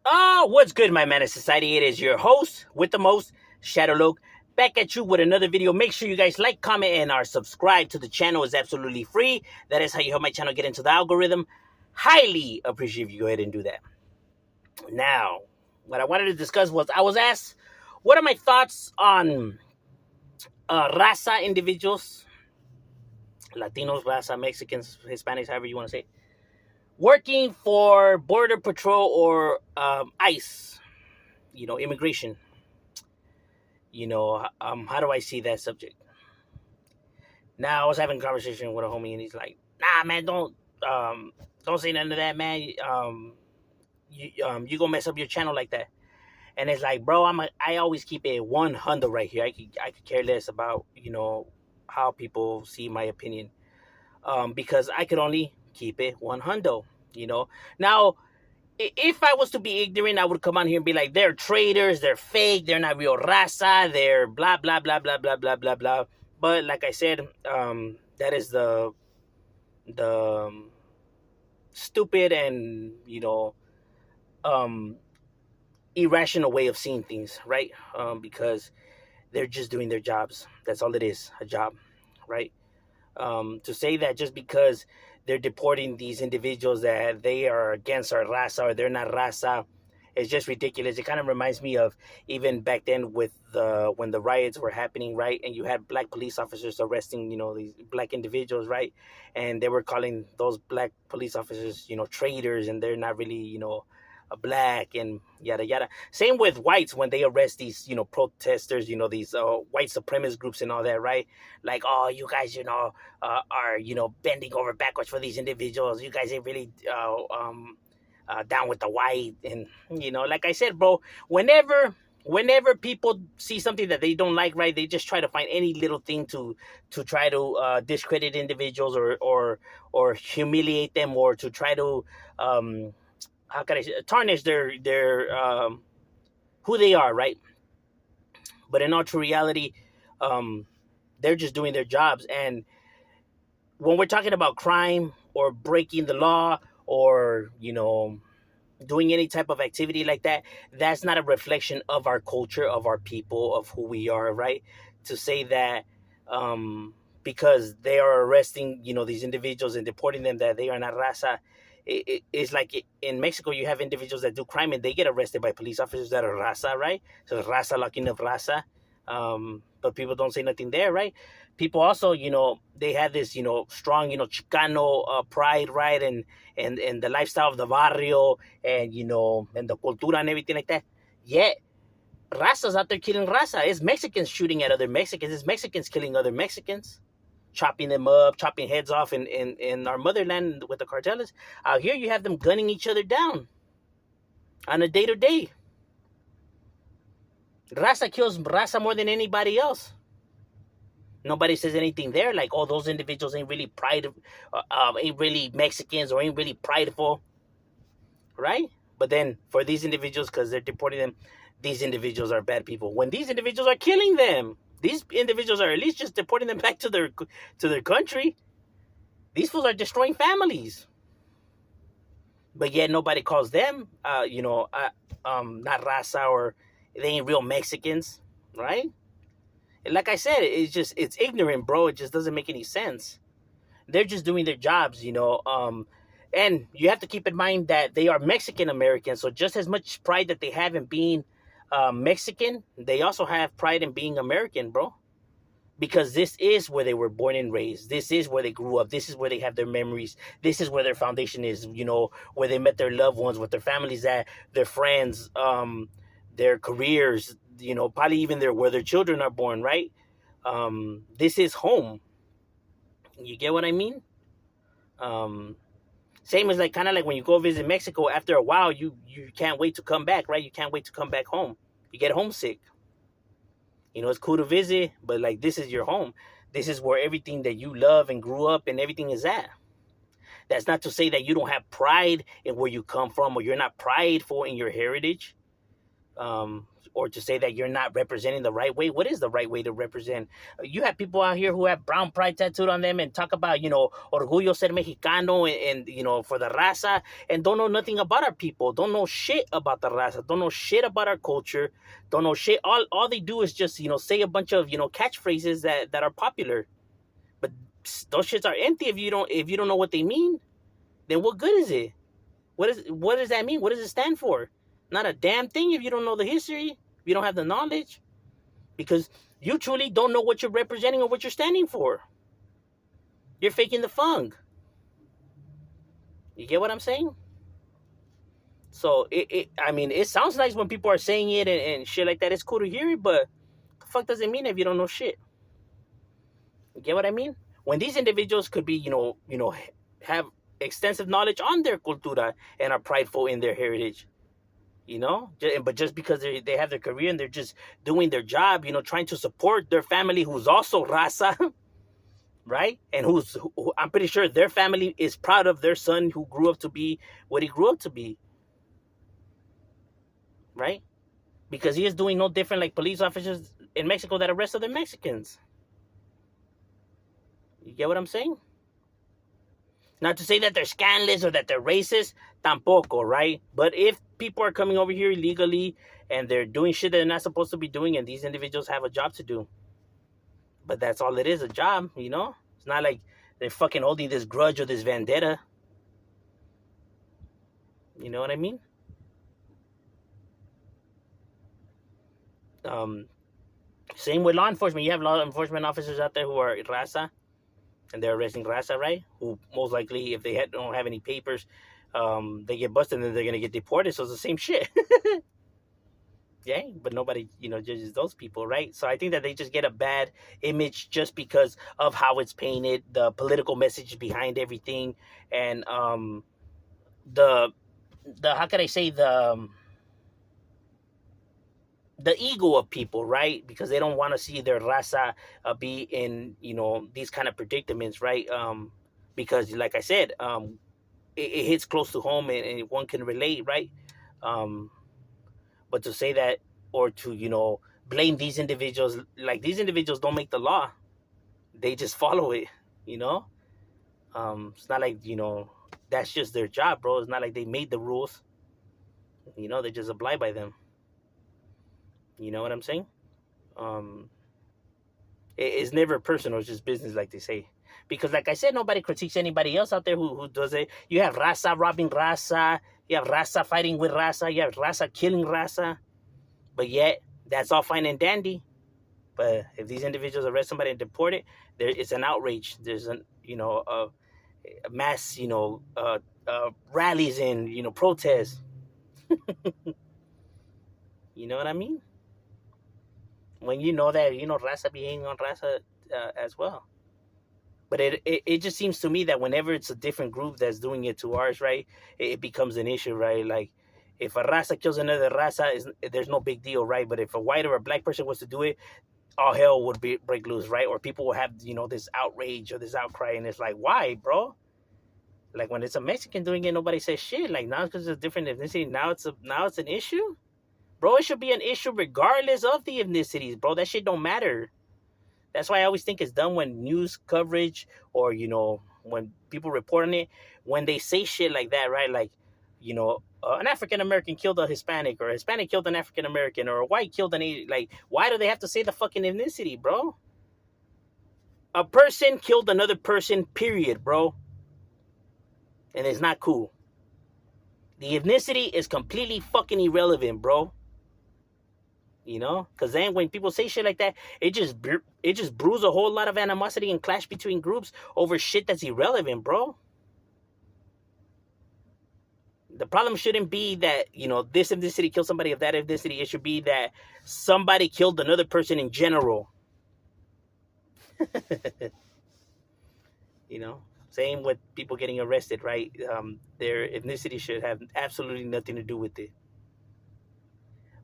Oh, what's good, my man of society? It is your host with the most, Shadowloke, back at you with another video. Make sure you guys like, comment, and are subscribed to the channel. Is absolutely free. That is how you help my channel get into the algorithm. Highly appreciate if you go ahead and do that. Now, what I wanted to discuss was I was asked, what are my thoughts on Raza individuals, Latinos, Raza, Mexicans, Hispanics, however you want to say, working for Border Patrol or ICE, immigration. How do I see that subject? Now I was having a conversation with a homie, and he's like, "Nah, man, don't say none of that, man. You gonna mess up your channel like that." And it's like, bro, I always keep it 100 right here. I could care less about how people see my opinion, because I could only keep it 100. Now if I was to be ignorant, I would come on here and be like, they're traitors, they're fake, they're not real raza, they're blah blah blah blah blah blah blah blah. But like I said, that is the stupid and um, irrational way of seeing things, right? Because they're just doing their jobs. That's all it is, a job, right? To say that just because they're deporting these individuals that they are against our raza or they're not raza is just ridiculous. It kind of reminds me of even back then with when the riots were happening, right? And you had black police officers arresting, these black individuals, right? And they were calling those black police officers, traitors, and they're not really, black and yada yada. Same with whites when they arrest these, protesters, these white supremacist groups and all that, right? Like, oh, you guys, are bending over backwards for these individuals. You guys ain't really down with the white, and like I said, bro. Whenever people see something that they don't like, right, they just try to find any little thing to try to discredit individuals or humiliate them, or to try to how can I say, tarnish their who they are, right? But in all true reality, um, they're just doing their jobs. And when we're talking about crime or breaking the law or doing any type of activity like that, that's not a reflection of our culture, of our people, of who we are, right? To say that because they are arresting these individuals and deporting them, that they are not raza. It's like in Mexico, you have individuals that do crime and they get arrested by police officers that are raza, right? So raza locking up raza, but people don't say nothing there, right? People also, they have this, strong, Chicano pride, right? And the lifestyle of the barrio, and and the cultura and everything like that. Yet raza's out there killing raza. It's Mexicans shooting at other Mexicans. It's Mexicans killing other Mexicans, chopping them up, chopping heads off in our motherland with the cartels. Out here, you have them gunning each other down on a day-to-day. Raza kills raza more than anybody else. Nobody says anything there, like, oh, those individuals ain't really ain't really Mexicans or ain't really prideful, right? But then for these individuals, because they're deporting them, these individuals are bad people. When these individuals are killing them, these individuals are at least just deporting them back to their country. These fools are destroying families, but yet nobody calls them, not raza, or they ain't real Mexicans, right? And like I said, it's ignorant, bro. It just doesn't make any sense. They're just doing their jobs, and you have to keep in mind that they are Mexican Americans. So just as much pride that they have in being Mexican, they also have pride in being American, bro. Because this is where they were born and raised. This is where they grew up. This is where they have their memories. This is where their foundation is, where they met their loved ones, with their families at, their friends, their careers, probably even where their children are born, right? This is home. You get what I mean? Same as kind of like when you go visit Mexico, after a while, you can't wait to come back, right? You can't wait to come back home. You get homesick. It's cool to visit, but this is your home. This is where everything that you love and grew up and everything is at. That's not to say that you don't have pride in where you come from, or you're not prideful in your heritage. or to say that you're not representing the right way. What is the right way to represent? You have people out here who have brown pride tattooed on them and talk about, orgullo ser mexicano, and for the raza, and don't know nothing about our people, don't know shit about the raza, don't know shit about our culture, don't know shit. All they do is just, say a bunch of, catchphrases that are popular. But those shits are empty if you don't know what they mean. Then what good is it? What does that mean? What does it stand for? Not a damn thing if you don't know the history, if you don't have the knowledge, because you truly don't know what you're representing or what you're standing for. You're faking the funk. You get what I'm saying? So it sounds nice when people are saying it and shit like that. It's cool to hear it, but the fuck does it mean if you don't know shit? You get what I mean? When these individuals could be, have extensive knowledge on their cultura and are prideful in their heritage. But just because they have their career and they're just doing their job, trying to support their family who's also raza, right? And who I'm pretty sure their family is proud of their son who grew up to be what he grew up to be, right? Because he is doing no different like police officers in Mexico that arrest other Mexicans. You get what I'm saying? Not to say that they're scandalous or that they're racist, tampoco, right? But if people are coming over here illegally and they're doing shit that they're not supposed to be doing, and these individuals have a job to do. But that's all it is, a job, It's not like they're fucking holding this grudge or this vendetta. You know what I mean? Same with law enforcement. You have law enforcement officers out there who are raza, and they're arresting raza, right? Who most likely, if they don't have any papers, they get busted and then they're gonna get deported. So it's the same shit. Yeah, but nobody, judges those people, right? So I think that they just get a bad image just because of how it's painted, the political message behind everything, and the how can I say, the ego of people, right? Because they don't want to see their raza be in, these kind of predicaments, right? Because like I said, it hits close to home, and one can relate, right? But to say that, or to, blame these individuals, like, these individuals don't make the law. They just follow it, It's not like, that's just their job, bro. It's not like they made the rules. They just abide by them. You know what I'm saying? It's never personal. It's just business, like they say. Because, like I said, nobody critiques anybody else out there who does it. You have raza robbing raza. You have raza fighting with raza. You have raza killing raza. But yet, that's all fine and dandy. But if these individuals arrest somebody and deport it, it's an outrage. There's a mass, rallies and, protests. You know what I mean? When you know that, raza being on raza as well. But it just seems to me that whenever it's a different group that's doing it to ours, right, it becomes an issue, right? Like, if a raza kills another raza, there's no big deal, right? But if a white or a black person was to do it, all hell would break loose, right? Or people will have, this outrage or this outcry, and it's like, why, bro? Like, when it's a Mexican doing it, nobody says shit. Like, now because it's a different ethnicity, now it's an issue, bro. It should be an issue regardless of the ethnicities, bro. That shit don't matter. That's why I always think it's done when news coverage or, when people report on it, when they say shit like that, right? Like, an African American killed a Hispanic, or a Hispanic killed an African American, or a white killed an Asian. Like, why do they have to say the fucking ethnicity, bro? A person killed another person, period, bro. And it's not cool. The ethnicity is completely fucking irrelevant, bro. Because then when people say shit like that, it just brews a whole lot of animosity and clash between groups over shit that's irrelevant, bro. The problem shouldn't be that, this ethnicity killed somebody of that ethnicity. It should be that somebody killed another person in general. Same with people getting arrested, right? Their ethnicity should have absolutely nothing to do with it.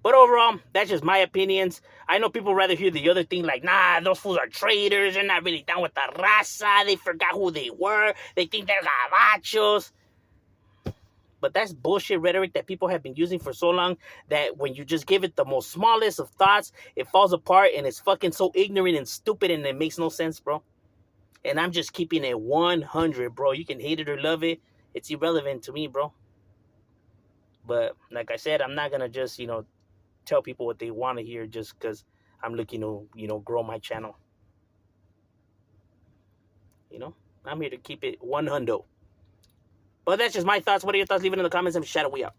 But overall, that's just my opinions. I know people rather hear the other thing, like, nah, those fools are traitors. They're not really down with the raza. They forgot who they were. They think they're gabachos. But that's bullshit rhetoric that people have been using for so long that when you just give it the most smallest of thoughts, it falls apart and it's fucking so ignorant and stupid and it makes no sense, bro. And I'm just keeping it 100, bro. You can hate it or love it. It's irrelevant to me, bro. But like I said, I'm not going to just, tell people what they want to hear just because I'm looking to, grow my channel. I'm here to keep it 100. But that's just my thoughts. What are your thoughts? Leave it in the comments and shout it. We out.